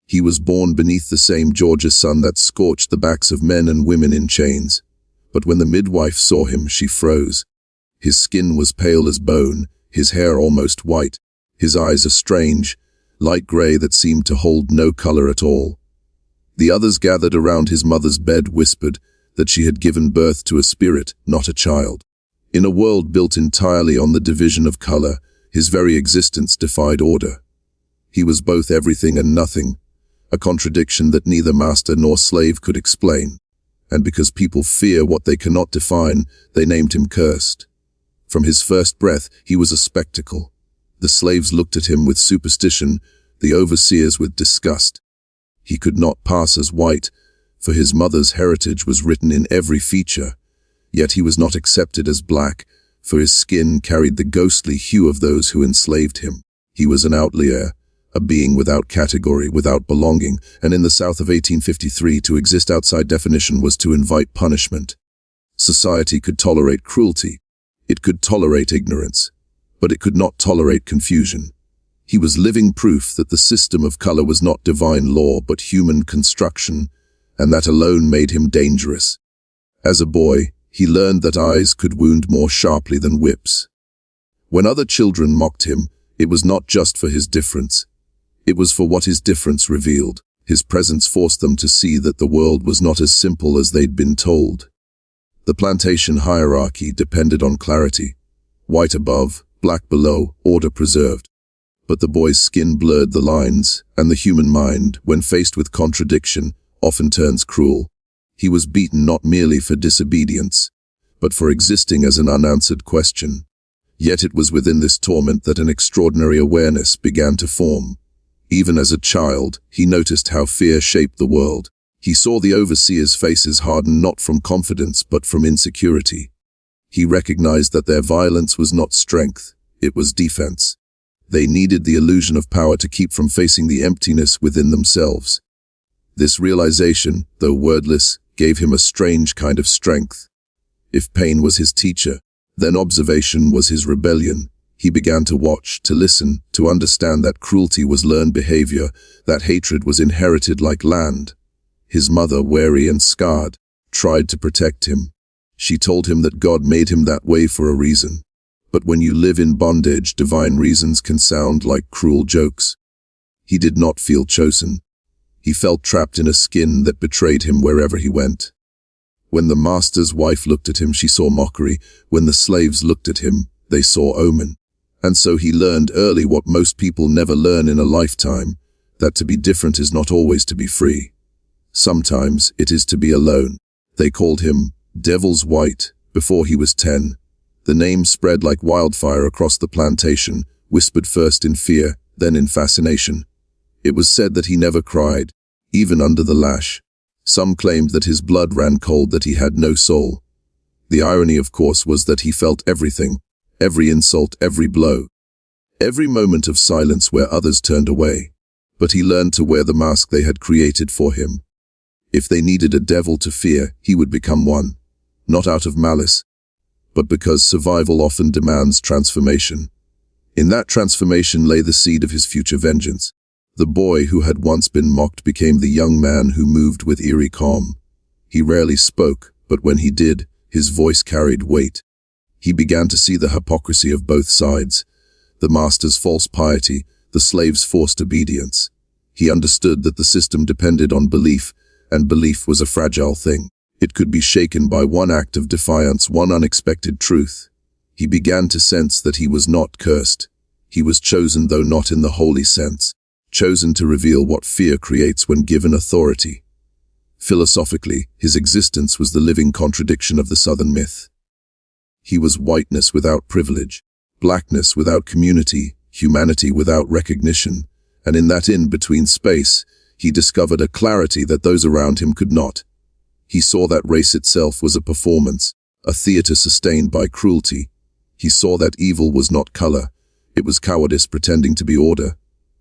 He was born beneath the same Georgia sun that scorched the backs of men and women in chains. But when the midwife saw him, she froze. His skin was pale as bone, his hair almost white, his eyes a strange, light gray that seemed to hold no color at all. The others gathered around his mother's bed whispered that she had given birth to a spirit, not a child. In a world built entirely on the division of color, his very existence defied order. He was both everything and nothing, a contradiction that neither master nor slave could explain. And because people fear what they cannot define, they named him cursed. From his first breath, he was a spectacle. The slaves looked at him with superstition, the overseers with disgust. He could not pass as white, for his mother's heritage was written in every feature. Yet he was not accepted as black, for his skin carried the ghostly hue of those who enslaved him. He was an outlier, a being without category, without belonging, and in the South of 1853 to exist outside definition was to invite punishment. Society could tolerate cruelty, it could tolerate ignorance, but it could not tolerate confusion. He was living proof that the system of color was not divine law but human construction, and that alone made him dangerous. As a boy, he learned that eyes could wound more sharply than whips. When other children mocked him, it was not just for his difference. It was for what his difference revealed. His presence forced them to see that the world was not as simple as they'd been told. The plantation hierarchy depended on clarity. White above, black below, order preserved. But the boy's skin blurred the lines, and the human mind, when faced with contradiction, often turns cruel. He was beaten not merely for disobedience, but for existing as an unanswered question. Yet it was within this torment that an extraordinary awareness began to form. Even as a child, he noticed how fear shaped the world. He saw the overseers' faces harden not from confidence but from insecurity. He recognized that their violence was not strength, it was defense. They needed the illusion of power to keep from facing the emptiness within themselves. This realization, though wordless, gave him a strange kind of strength. If pain was his teacher, then observation was his rebellion. He began to watch, to listen, to understand that cruelty was learned behavior, that hatred was inherited like land. His mother, wary and scarred, tried to protect him. She told him that God made him that way for a reason. But when you live in bondage, divine reasons can sound like cruel jokes. He did not feel chosen. He felt trapped in a skin that betrayed him wherever he went. When the master's wife looked at him, she saw mockery. When the slaves looked at him, they saw omen. And so he learned early what most people never learn in a lifetime, that to be different is not always to be free. Sometimes it is to be alone. They called him Devil's White before he was 10. The name spread like wildfire across the plantation, whispered first in fear, then in fascination. It was said that he never cried, even under the lash. Some claimed that his blood ran cold, that he had no soul. The irony, of course, was that he felt everything, every insult, every blow, every moment of silence where others turned away. But he learned to wear the mask they had created for him. If they needed a devil to fear, he would become one, not out of malice, but because survival often demands transformation. In that transformation lay the seed of his future vengeance. The boy who had once been mocked became the young man who moved with eerie calm. He rarely spoke, but when he did, his voice carried weight. He began to see the hypocrisy of both sides, the master's false piety, the slave's forced obedience. He understood that the system depended on belief, and belief was a fragile thing. It could be shaken by one act of defiance, one unexpected truth. He began to sense that he was not cursed. He was chosen, though not in the holy sense, chosen to reveal what fear creates when given authority. Philosophically, his existence was the living contradiction of the Southern myth. He was whiteness without privilege, blackness without community, humanity without recognition, and in that in-between space, he discovered a clarity that those around him could not. He saw that race itself was a performance, a theater sustained by cruelty. He saw that evil was not color, it was cowardice pretending to be order.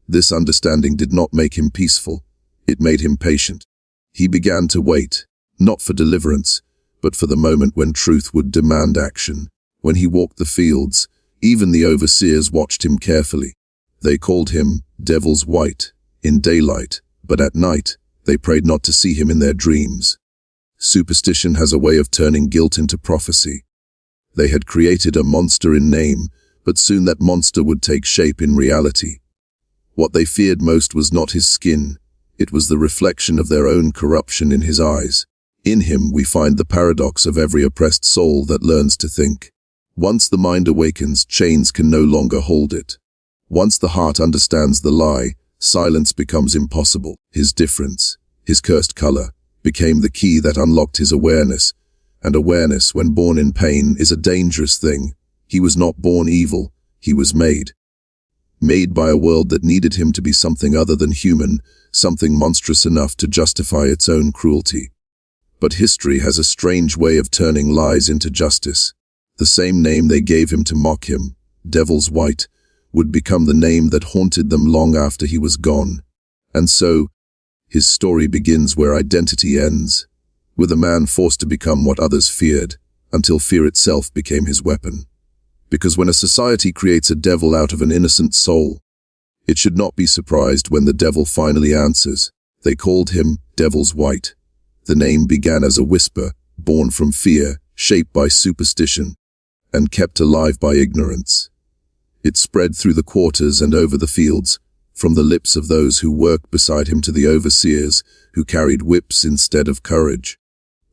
This understanding did not make him peaceful, it made him patient. He began to wait, not for deliverance, but for the moment when truth would demand action. When he walked the fields, even the overseers watched him carefully. They called him Devil's White in daylight, But at night, they prayed not to see him in their dreams. Superstition has a way of turning guilt into prophecy. They had created a monster in name, but soon that monster would take shape in reality. What they feared most was not his skin, it was the reflection of their own corruption in his eyes. In him we find the paradox of every oppressed soul that learns to think. Once the mind awakens, chains can no longer hold it. Once the heart understands the lie, silence becomes impossible. His difference, his cursed color, became the key that unlocked his awareness, and awareness, when born in pain, is a dangerous thing. He was not born evil, he was made. Made by a world that needed him to be something other than human, something monstrous enough to justify its own cruelty. But history has a strange way of turning lies into justice. The same name they gave him to mock him, Devil's White, would become the name that haunted them long after he was gone. And so, his story begins where identity ends, with a man forced to become what others feared, until fear itself became his weapon. Because when a society creates a devil out of an innocent soul, it should not be surprised when the devil finally answers. They called him Devil's White. The name began as a whisper, born from fear, shaped by superstition, and kept alive by ignorance. It spread through the quarters and over the fields, from the lips of those who worked beside him to the overseers, who carried whips instead of courage.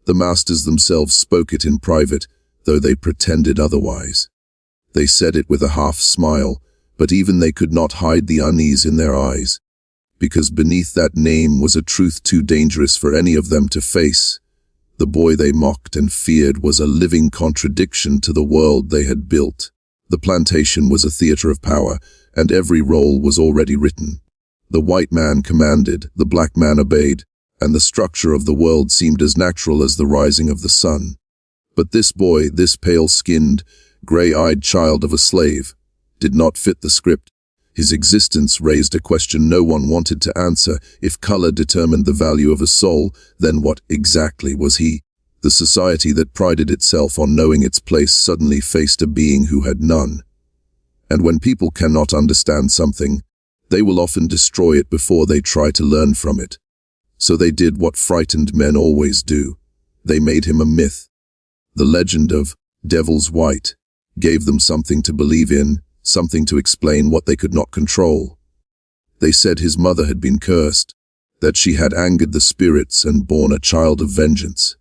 The masters themselves spoke it in private, though they pretended otherwise. They said it with a half-smile, but even they could not hide the unease in their eyes, because beneath that name was a truth too dangerous for any of them to face. The boy they mocked and feared was a living contradiction to the world they had built. The plantation was a theater of power, and every role was already written. The white man commanded, the black man obeyed, and the structure of the world seemed as natural as the rising of the sun. But this boy, this pale-skinned, gray-eyed child of a slave, did not fit the script. His existence raised a question no one wanted to answer. If color determined the value of a soul, then what exactly was he? The society that prided itself on knowing its place suddenly faced a being who had none. And when people cannot understand something, they will often destroy it before they try to learn from it. So they did what frightened men always do. They made him a myth. The legend of Devil's White gave them something to believe in, something to explain what they could not control. They said his mother had been cursed, that she had angered the spirits and borne a child of vengeance.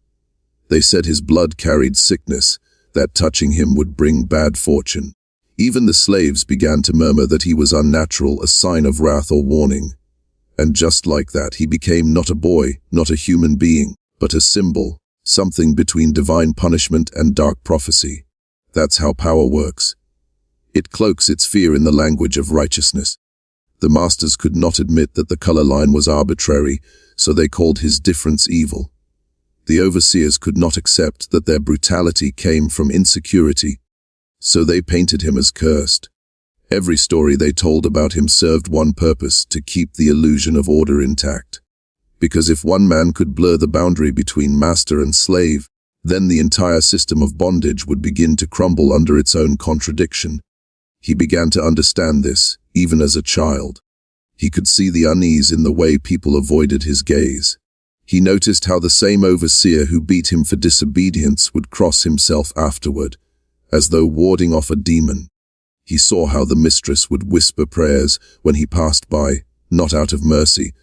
They said his blood carried sickness, that touching him would bring bad fortune. Even the slaves began to murmur that he was unnatural, a sign of wrath or warning. And just like that, he became not a boy, not a human being, but a symbol, something between divine punishment and dark prophecy. That's how power works. It cloaks its fear in the language of righteousness. The masters could not admit that the color line was arbitrary, so they called his difference evil. The overseers could not accept that their brutality came from insecurity, so they painted him as cursed. Every story they told about him served one purpose: to keep the illusion of order intact. Because if one man could blur the boundary between master and slave, then the entire system of bondage would begin to crumble under its own contradiction. He began to understand this, even as a child. He could see the unease in the way people avoided his gaze. He noticed how the same overseer who beat him for disobedience would cross himself afterward, as though warding off a demon. He saw how the mistress would whisper prayers when he passed by, not out of mercy,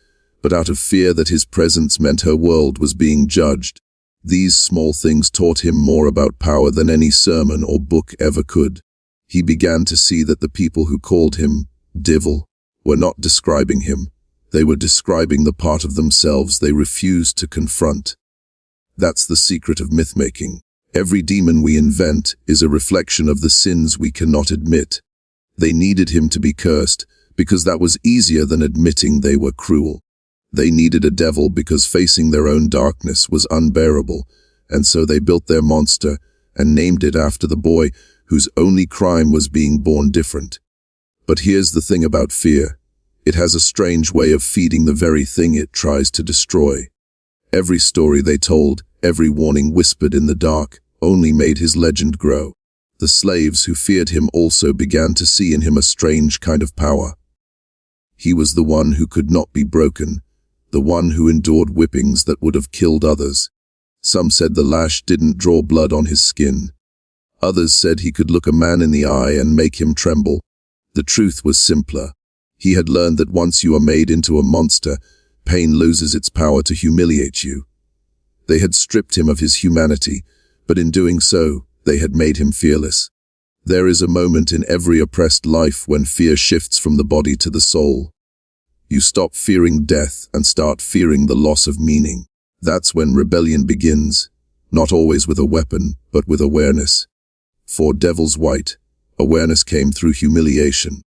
but out of fear that his presence meant her world was being judged. These small things taught him more about power than any sermon or book ever could. He began to see that the people who called him Devil were not describing him. They were describing the part of themselves they refused to confront. That's the secret of myth-making. Every demon we invent is a reflection of the sins we cannot admit. They needed him to be cursed because that was easier than admitting they were cruel. They needed a devil because facing their own darkness was unbearable, and so they built their monster and named it after the boy whose only crime was being born different. But here's the thing about fear. It has a strange way of feeding the very thing it tries to destroy. Every story they told, every warning whispered in the dark, only made his legend grow. The slaves who feared him also began to see in him a strange kind of power. He was the one who could not be broken, the one who endured whippings that would have killed others. Some said the lash didn't draw blood on his skin. Others said he could look a man in the eye and make him tremble. The truth was simpler. He had learned that once you are made into a monster, pain loses its power to humiliate you. They had stripped him of his humanity, but in doing so, they had made him fearless. There is a moment in every oppressed life when fear shifts from the body to the soul. You stop fearing death and start fearing the loss of meaning. That's when rebellion begins, not always with a weapon, but with awareness. For Devil's White, awareness came through humiliation.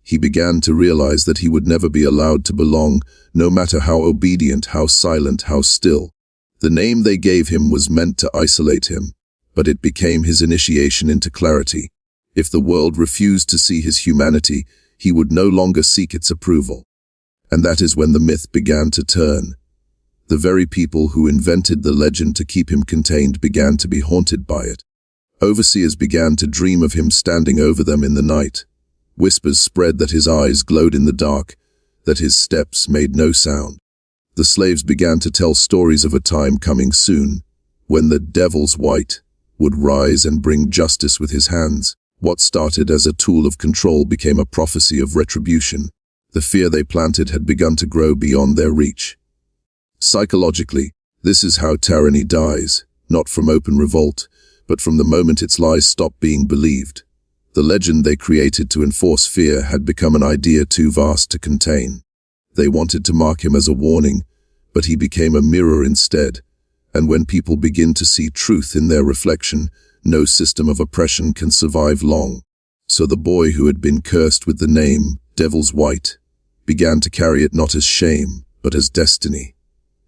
He began to realize that he would never be allowed to belong, no matter how obedient, how silent, how still. The name they gave him was meant to isolate him, but it became his initiation into clarity. If the world refused to see his humanity, he would no longer seek its approval. And that is when the myth began to turn. The very people who invented the legend to keep him contained began to be haunted by it. Overseers began to dream of him standing over them in the night. Whispers spread that his eyes glowed in the dark, that his steps made no sound. The slaves began to tell stories of a time coming soon, when the Devil's White would rise and bring justice with his hands. What started as a tool of control became a prophecy of retribution. The fear they planted had begun to grow beyond their reach. Psychologically, this is how tyranny dies, not from open revolt, but from the moment its lies stop being believed. The legend they created to enforce fear had become an idea too vast to contain. They wanted to mark him as a warning, but he became a mirror instead. And when people begin to see truth in their reflection, no system of oppression can survive long. So the boy who had been cursed with the name Devil's White began to carry it not as shame, but as destiny.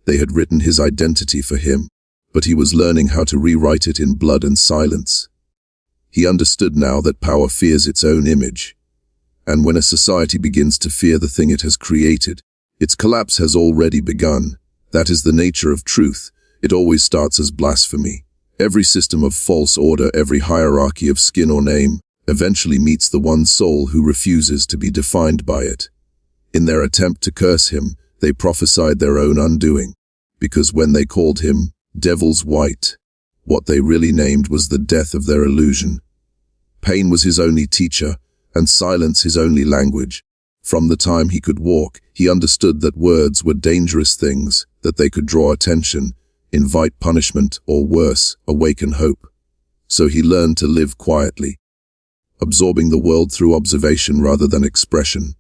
They had written his identity for him, but he was learning how to rewrite it in blood and silence. He understood now that power fears its own image. And when a society begins to fear the thing it has created, its collapse has already begun. That is the nature of truth. It always starts as blasphemy. Every system of false order, every hierarchy of skin or name, eventually meets the one soul who refuses to be defined by it. In their attempt to curse him, they prophesied their own undoing, because when they called him Devil's White, what they really named was the death of their illusion. Pain was his only teacher, and silence his only language. From the time he could walk, he understood that words were dangerous things, that they could draw attention, invite punishment, or worse, awaken hope. So he learned to live quietly, absorbing the world through observation rather than expression.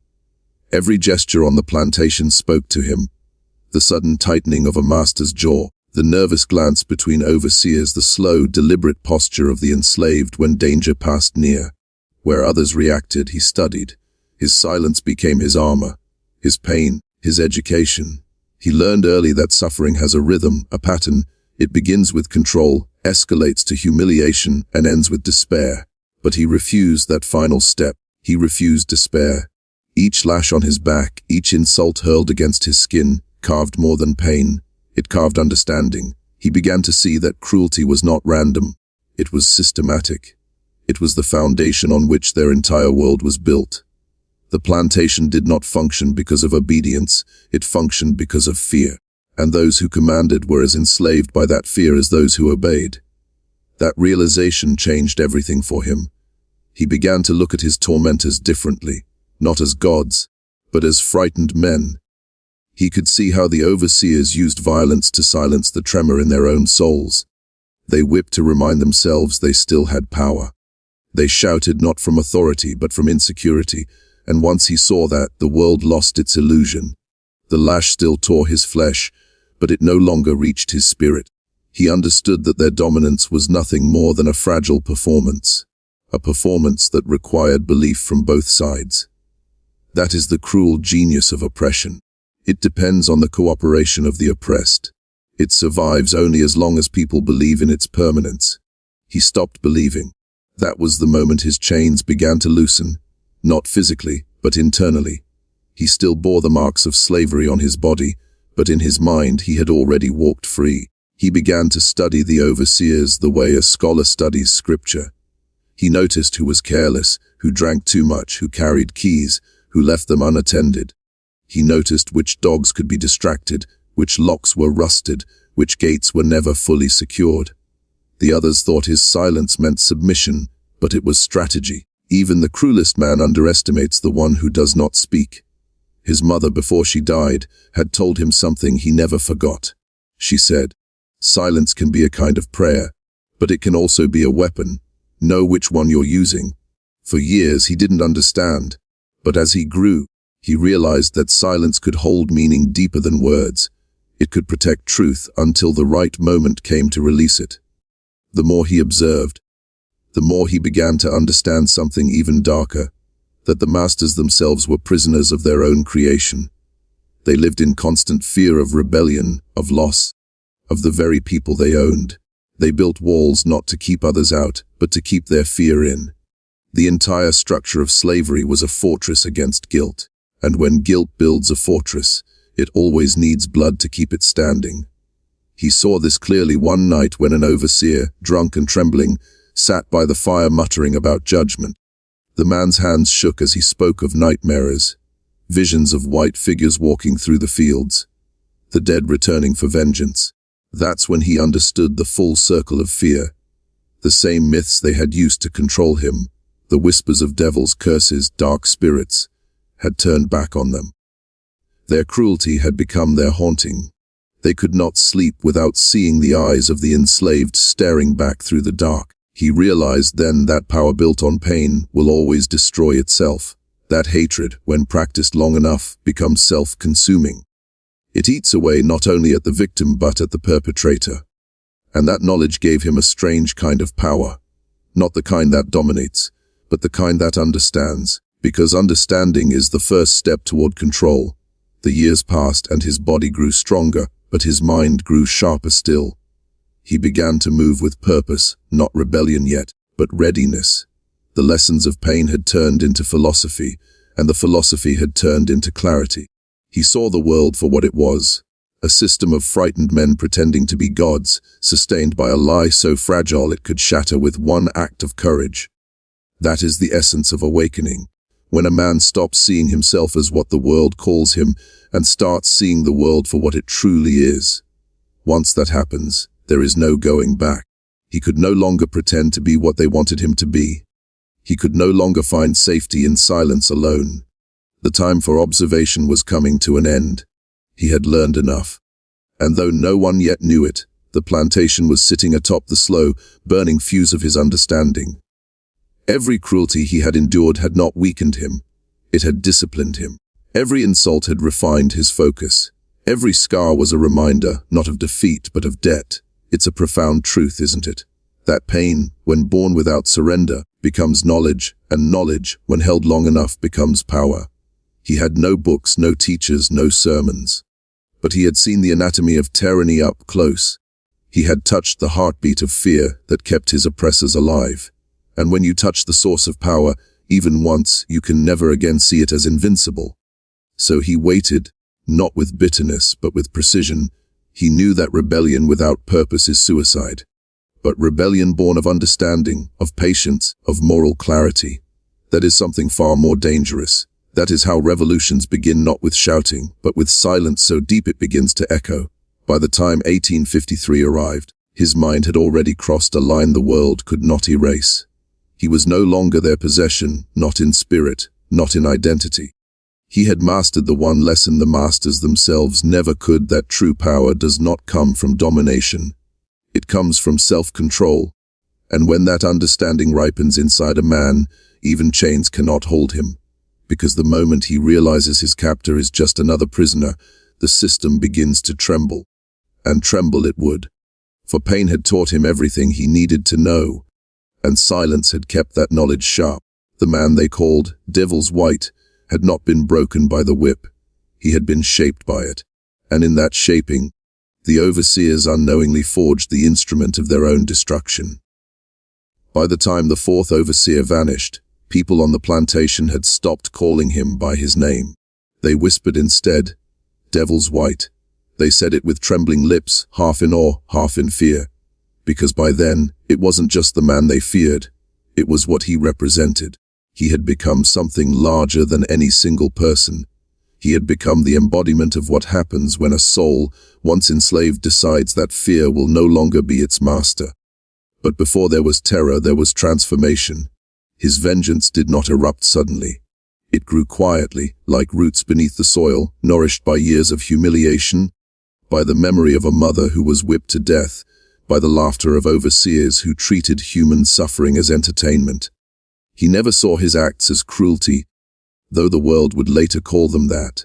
Every gesture on the plantation spoke to him. The sudden tightening of a master's jaw, the nervous glance between overseers, the slow, deliberate posture of the enslaved when danger passed near. Where others reacted, he studied. His silence became his armor, his pain, his education. He learned early that suffering has a rhythm, a pattern. It begins with control, escalates to humiliation, and ends with despair. But he refused that final step. He refused despair. Each lash on his back, each insult hurled against his skin, carved more than pain. It carved understanding. He began to see that cruelty was not random. It was systematic. It was the foundation on which their entire world was built. The plantation did not function because of obedience, it functioned because of fear. And those who commanded were as enslaved by that fear as those who obeyed. That realization changed everything for him. He began to look at his tormentors differently, not as gods, but as frightened men. He could see how the overseers used violence to silence the tremor in their own souls. They whipped to remind themselves they still had power. They shouted not from authority but from insecurity, and once he saw that, the world lost its illusion. The lash still tore his flesh, but it no longer reached his spirit. He understood that their dominance was nothing more than a fragile performance, a performance that required belief from both sides. That is the cruel genius of oppression. It depends on the cooperation of the oppressed. It survives only as long as people believe in its permanence. He stopped believing. That was the moment his chains began to loosen, not physically, but internally. He still bore the marks of slavery on his body, but in his mind he had already walked free. He began to study the overseers the way a scholar studies scripture. He noticed who was careless, who drank too much, who carried keys, who left them unattended. He noticed which dogs could be distracted, which locks were rusted, which gates were never fully secured. The others thought his silence meant submission, but it was strategy. Even the cruelest man underestimates the one who does not speak. His mother, before she died, had told him something he never forgot. She said, "Silence can be a kind of prayer, but it can also be a weapon. Know which one you're using." For years he didn't understand, but as he grew, he realized that silence could hold meaning deeper than words. It could protect truth until the right moment came to release it. The more he observed, the more he began to understand something even darker, that the masters themselves were prisoners of their own creation. They lived in constant fear of rebellion, of loss, of the very people they owned. They built walls not to keep others out, but to keep their fear in. The entire structure of slavery was a fortress against guilt, and when guilt builds a fortress, it always needs blood to keep it standing. He saw this clearly one night when an overseer, drunk and trembling, sat by the fire muttering about judgment. The man's hands shook as he spoke of nightmares, visions of white figures walking through the fields, the dead returning for vengeance. That's when he understood the full circle of fear. The same myths they had used to control him, the whispers of devils, curses, dark spirits, had turned back on them. Their cruelty had become their haunting. They could not sleep without seeing the eyes of the enslaved staring back through the dark. He realized then that power built on pain will always destroy itself. That hatred, when practiced long enough, becomes self-consuming. It eats away not only at the victim but at the perpetrator. And that knowledge gave him a strange kind of power. Not the kind that dominates, but the kind that understands. Because understanding is the first step toward control. The years passed and his body grew stronger, but his mind grew sharper still. He began to move with purpose, not rebellion yet, but readiness. The lessons of pain had turned into philosophy, and the philosophy had turned into clarity. He saw the world for what it was, a system of frightened men pretending to be gods, sustained by a lie so fragile it could shatter with one act of courage. That is the essence of awakening, when a man stops seeing himself as what the world calls him and starts seeing the world for what it truly is. Once that happens, there is no going back. He could no longer pretend to be what they wanted him to be. He could no longer find safety in silence alone. The time for observation was coming to an end. He had learned enough. And though no one yet knew it, the plantation was sitting atop the slow, burning fuse of his understanding. Every cruelty he had endured had not weakened him. It had disciplined him. Every insult had refined his focus. Every scar was a reminder, not of defeat, but of debt. It's a profound truth, isn't it? That pain, when borne without surrender, becomes knowledge, and knowledge, when held long enough, becomes power. He had no books, no teachers, no sermons. But he had seen the anatomy of tyranny up close. He had touched the heartbeat of fear that kept his oppressors alive. And when you touch the source of power, even once, you can never again see it as invincible. So he waited, not with bitterness, but with precision. He knew that rebellion without purpose is suicide. But rebellion born of understanding, of patience, of moral clarity, that is something far more dangerous. That is how revolutions begin, not with shouting, but with silence so deep it begins to echo. By the time 1853 arrived, his mind had already crossed a line the world could not erase. He was no longer their possession, not in spirit, not in identity. He had mastered the one lesson the masters themselves never could, that true power does not come from domination. It comes from self-control. And when that understanding ripens inside a man, even chains cannot hold him. Because the moment he realizes his captor is just another prisoner, the system begins to tremble. And tremble it would. For pain had taught him everything he needed to know, and silence had kept that knowledge sharp. The man they called Devil's White had not been broken by the whip. He had been shaped by it. And in that shaping, the overseers unknowingly forged the instrument of their own destruction. By the time the fourth overseer vanished, people on the plantation had stopped calling him by his name. They whispered instead, "Devil's White." They said it with trembling lips, half in awe, half in fear. Because by then, it wasn't just the man they feared. It was what he represented. He had become something larger than any single person. He had become the embodiment of what happens when a soul, once enslaved, decides that fear will no longer be its master. But before there was terror, there was transformation. His vengeance did not erupt suddenly. It grew quietly, like roots beneath the soil, nourished by years of humiliation, by the memory of a mother who was whipped to death, by the laughter of overseers who treated human suffering as entertainment. He never saw his acts as cruelty, though the world would later call them that.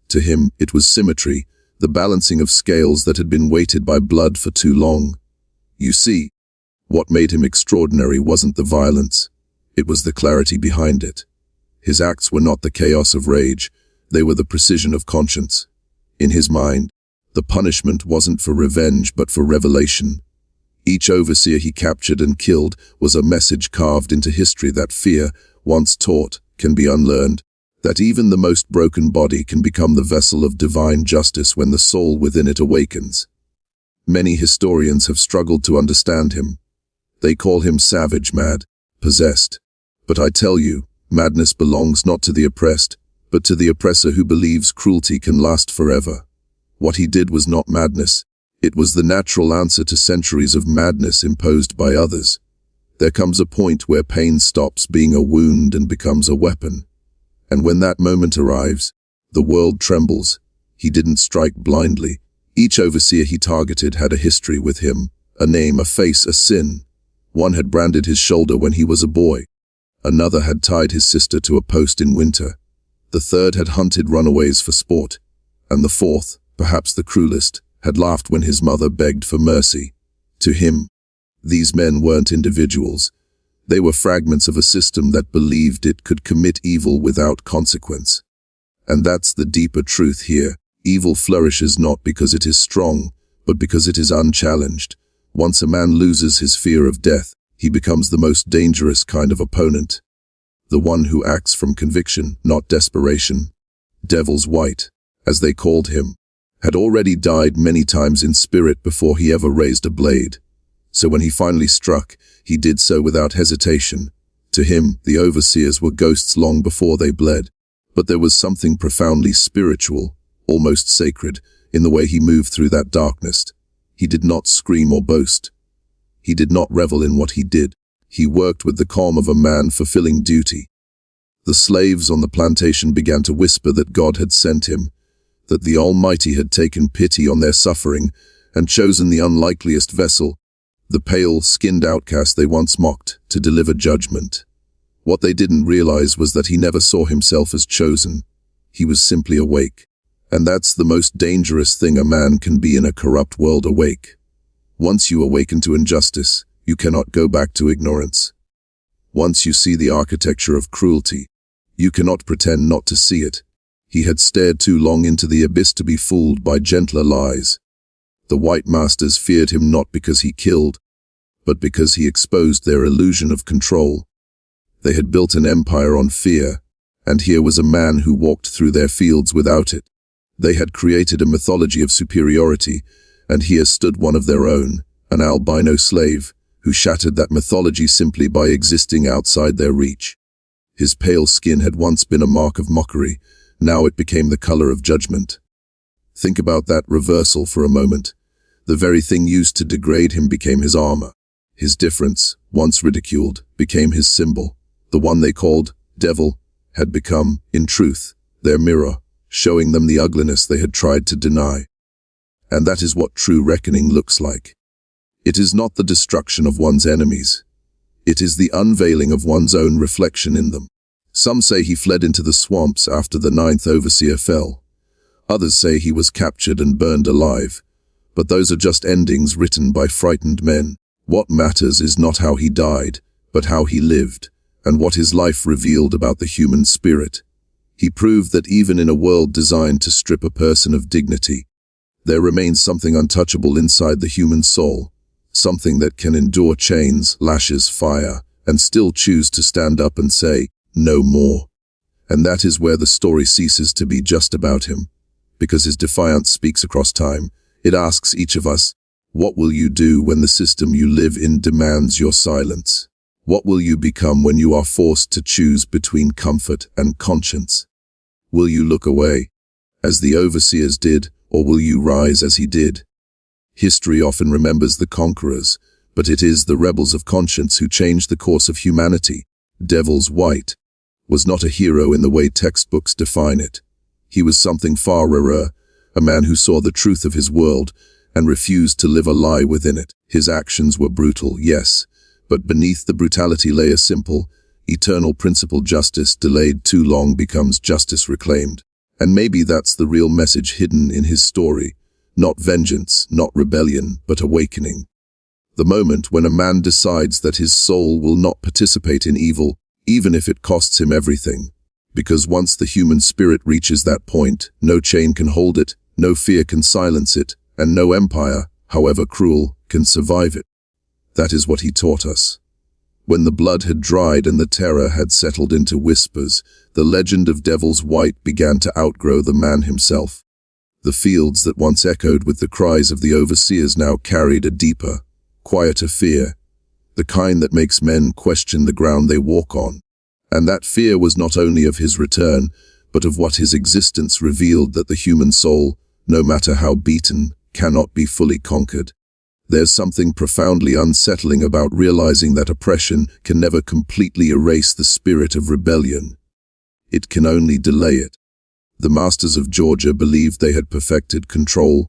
To him, it was symmetry, the balancing of scales that had been weighted by blood for too long. You see, what made him extraordinary wasn't the violence, it was the clarity behind it. His acts were not the chaos of rage, they were the precision of conscience. In his mind, the punishment wasn't for revenge but for revelation. Each overseer he captured and killed was a message carved into history that fear, once taught, can be unlearned, that even the most broken body can become the vessel of divine justice when the soul within it awakens. Many historians have struggled to understand him. They call him savage mad, possessed. But I tell you, madness belongs not to the oppressed, but to the oppressor who believes cruelty can last forever. What he did was not madness. It was the natural answer to centuries of madness imposed by others. There comes a point where pain stops being a wound and becomes a weapon. And when that moment arrives, the world trembles. He didn't strike blindly. Each overseer he targeted had a history with him, a name, a face, a sin. One had branded his shoulder when he was a boy. Another had tied his sister to a post in winter. The third had hunted runaways for sport. And the fourth, perhaps the cruelest, had laughed when his mother begged for mercy. To him, these men weren't individuals. They were fragments of a system that believed it could commit evil without consequence. And that's the deeper truth here. Evil flourishes not because it is strong, but because it is unchallenged. Once a man loses his fear of death, he becomes the most dangerous kind of opponent. The one who acts from conviction, not desperation. Devil's White, as they called him, had already died many times in spirit before he ever raised a blade. So when he finally struck, he did so without hesitation. To him, the overseers were ghosts long before they bled. But there was something profoundly spiritual, almost sacred, in the way he moved through that darkness. He did not scream or boast. He did not revel in what he did. He worked with the calm of a man fulfilling duty. The slaves on the plantation began to whisper that God had sent him, that the Almighty had taken pity on their suffering and chosen the unlikeliest vessel, the pale, skinned outcast they once mocked, to deliver judgment. What they didn't realize was that he never saw himself as chosen. He was simply awake. And that's the most dangerous thing a man can be in a corrupt world: awake. Once you awaken to injustice, you cannot go back to ignorance. Once you see the architecture of cruelty, you cannot pretend not to see it. He had stared too long into the abyss to be fooled by gentler lies. The white masters feared him not because he killed, but because he exposed their illusion of control. They had built an empire on fear, and here was a man who walked through their fields without it. They had created a mythology of superiority, and here stood one of their own, an albino slave, who shattered that mythology simply by existing outside their reach. His pale skin had once been a mark of mockery, now it became the color of judgment. Think about that reversal for a moment. The very thing used to degrade him became his armor. His difference, once ridiculed, became his symbol. The one they called devil had become, in truth, their mirror, showing them the ugliness they had tried to deny. And that is what true reckoning looks like. It is not the destruction of one's enemies. It is the unveiling of one's own reflection in them. Some say he fled into the swamps after the 9th overseer fell. Others say he was captured and burned alive. But those are just endings written by frightened men. What matters is not how he died, but how he lived, and what his life revealed about the human spirit. He proved that even in a world designed to strip a person of dignity, there remains something untouchable inside the human soul, something that can endure chains, lashes, fire, and still choose to stand up and say, "No more." And that is where the story ceases to be just about him, because his defiance speaks across time. It asks each of us, what will you do when the system you live in demands your silence? What will you become when you are forced to choose between comfort and conscience? Will you look away, as the overseers did, or will you rise as he did? History often remembers the conquerors, but it is the rebels of conscience who changed the course of humanity. Devil's White was not a hero in the way textbooks define it. He was something far rarer, a man who saw the truth of his world and refused to live a lie within it. His actions were brutal, yes, but beneath the brutality lay a simple, eternal principle: justice delayed too long becomes justice reclaimed. And maybe that's the real message hidden in his story. Not vengeance, not rebellion, but awakening. The moment when a man decides that his soul will not participate in evil, even if it costs him everything. Because once the human spirit reaches that point, no chain can hold it, no fear can silence it, and no empire, however cruel, can survive it. That is what he taught us. When the blood had dried and the terror had settled into whispers, the legend of Devil's White began to outgrow the man himself. The fields that once echoed with the cries of the overseers now carried a deeper, quieter fear, the kind that makes men question the ground they walk on. And that fear was not only of his return, but of what his existence revealed: that the human soul, no matter how beaten, cannot be fully conquered. There's something profoundly unsettling about realizing that oppression can never completely erase the spirit of rebellion. It can only delay it. The masters of Georgia believed they had perfected control.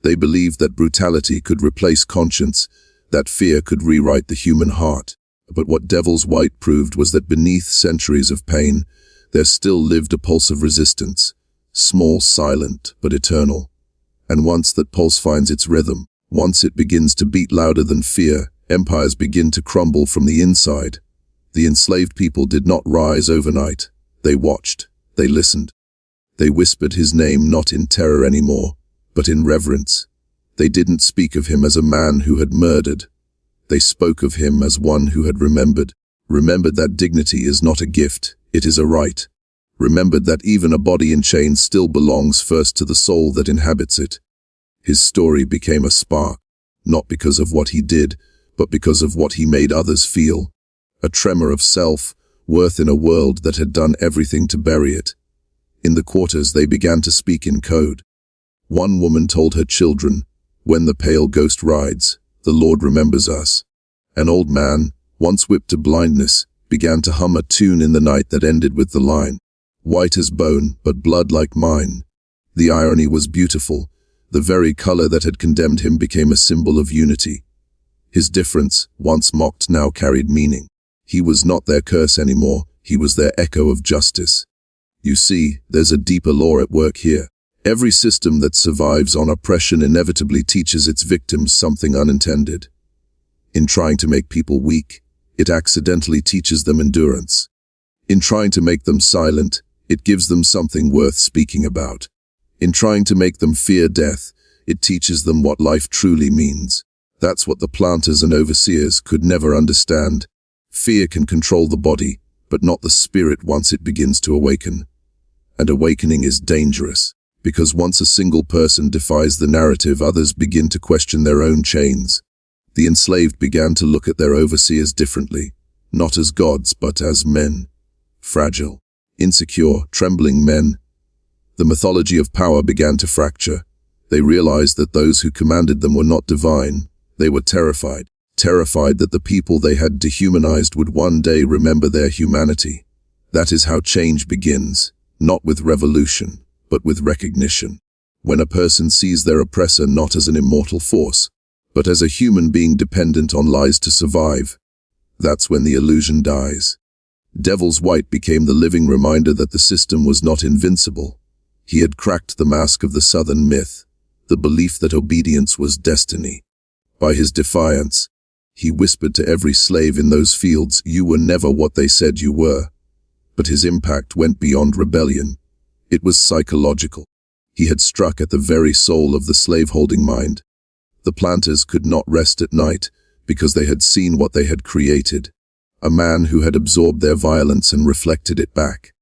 They believed that brutality could replace conscience, that fear could rewrite the human heart. But what Devil's White proved was that beneath centuries of pain, there still lived a pulse of resistance, small, silent, but eternal. And once that pulse finds its rhythm, once it begins to beat louder than fear, empires begin to crumble from the inside. The enslaved people did not rise overnight. They watched, they listened. They whispered his name not in terror anymore, but in reverence. They didn't speak of him as a man who had murdered. They spoke of him as one who had remembered. Remembered that dignity is not a gift, it is a right. Remembered that even a body in chains still belongs first to the soul that inhabits it. His story became a spark, not because of what he did, but because of what he made others feel. A tremor of self-worth in a world that had done everything to bury it. In the quarters they began to speak in code. One woman told her children, "When the pale ghost rides, the Lord remembers us." An old man, once whipped to blindness, began to hum a tune in the night that ended with the line, "White as bone, but blood like mine." The irony was beautiful. The very color that had condemned him became a symbol of unity. His difference, once mocked, now carried meaning. He was not their curse anymore, he was their echo of justice. You see, there's a deeper law at work here. Every system that survives on oppression inevitably teaches its victims something unintended. In trying to make people weak, it accidentally teaches them endurance. In trying to make them silent, it gives them something worth speaking about. In trying to make them fear death, it teaches them what life truly means. That's what the planters and overseers could never understand. Fear can control the body, but not the spirit once it begins to awaken. And awakening is dangerous, because once a single person defies the narrative, others begin to question their own chains. The enslaved began to look at their overseers differently, not as gods, but as men. Fragile, insecure, trembling men. The mythology of power began to fracture. They realized that those who commanded them were not divine. They were terrified that the people they had dehumanized would one day remember their humanity. That is how change begins, not with revolution, but with recognition. When a person sees their oppressor not as an immortal force, but as a human being dependent on lies to survive, that's when the illusion dies. Devil's White became the living reminder that the system was not invincible. He had cracked the mask of the Southern myth, the belief that obedience was destiny. By his defiance, he whispered to every slave in those fields, "You were never what they said you were." But his impact went beyond rebellion. It was psychological. He had struck at the very soul of the slaveholding mind. The planters could not rest at night because they had seen what they had created. A man who had absorbed their violence and reflected it back.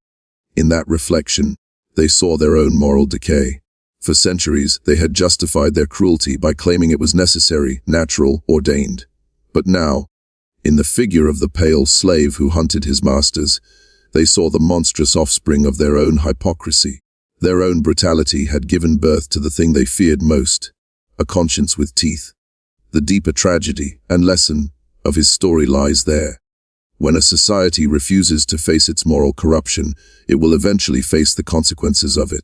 In that reflection, they saw their own moral decay. For centuries, they had justified their cruelty by claiming it was necessary, natural, ordained. But now, in the figure of the pale slave who hunted his masters, they saw the monstrous offspring of their own hypocrisy. Their own brutality had given birth to the thing they feared most, a conscience with teeth. The deeper tragedy and lesson of his story lies there. When a society refuses to face its moral corruption, it will eventually face the consequences of it.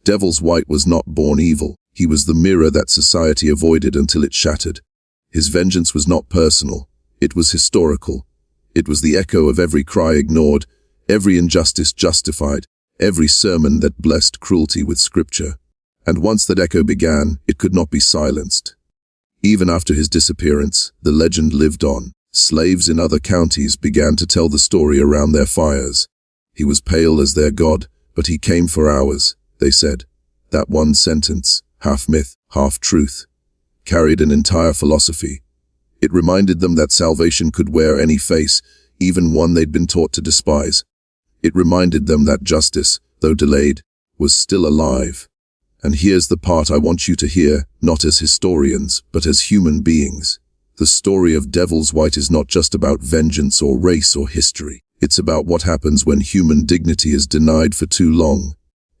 Devil's White was not born evil. He was the mirror that society avoided until it shattered. His vengeance was not personal. It was historical. It was the echo of every cry ignored, every injustice justified, every sermon that blessed cruelty with scripture. And once that echo began, it could not be silenced. Even after his disappearance, the legend lived on. Slaves in other counties began to tell the story around their fires. He was pale as their god, but he came for ours, they said. That one sentence, half myth, half truth, carried an entire philosophy. It reminded them that salvation could wear any face, even one they'd been taught to despise. It reminded them that justice, though delayed, was still alive. And here's the part I want you to hear, not as historians, but as human beings. The story of Devil's White is not just about vengeance or race or history. It's about what happens when human dignity is denied for too long.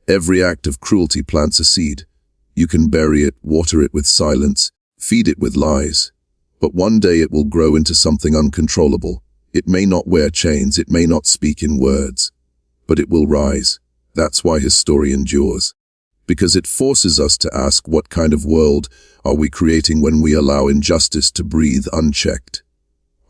Every act of cruelty plants a seed. You can bury it, water it with silence, feed it with lies. But one day it will grow into something uncontrollable. It may not wear chains, it may not speak in words, but it will rise. That's why his story endures. Because it forces us to ask, what kind of world are we creating when we allow injustice to breathe unchecked?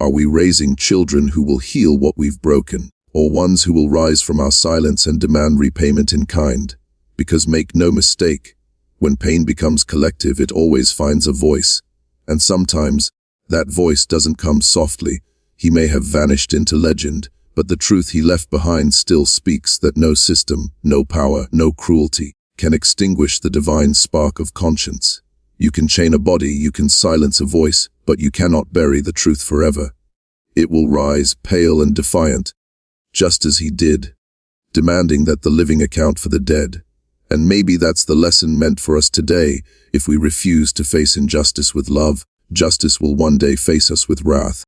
Are we raising children who will heal what we've broken, or ones who will rise from our silence and demand repayment in kind? Because make no mistake, when pain becomes collective, it always finds a voice. And sometimes, that voice doesn't come softly. He may have vanished into legend, but the truth he left behind still speaks, that no system, no power, no cruelty can extinguish the divine spark of conscience. You can chain a body, you can silence a voice, but you cannot bury the truth forever. It will rise, pale and defiant, just as he did, demanding that the living account for the dead. And maybe that's the lesson meant for us today. If we refuse to face injustice with love, justice will one day face us with wrath.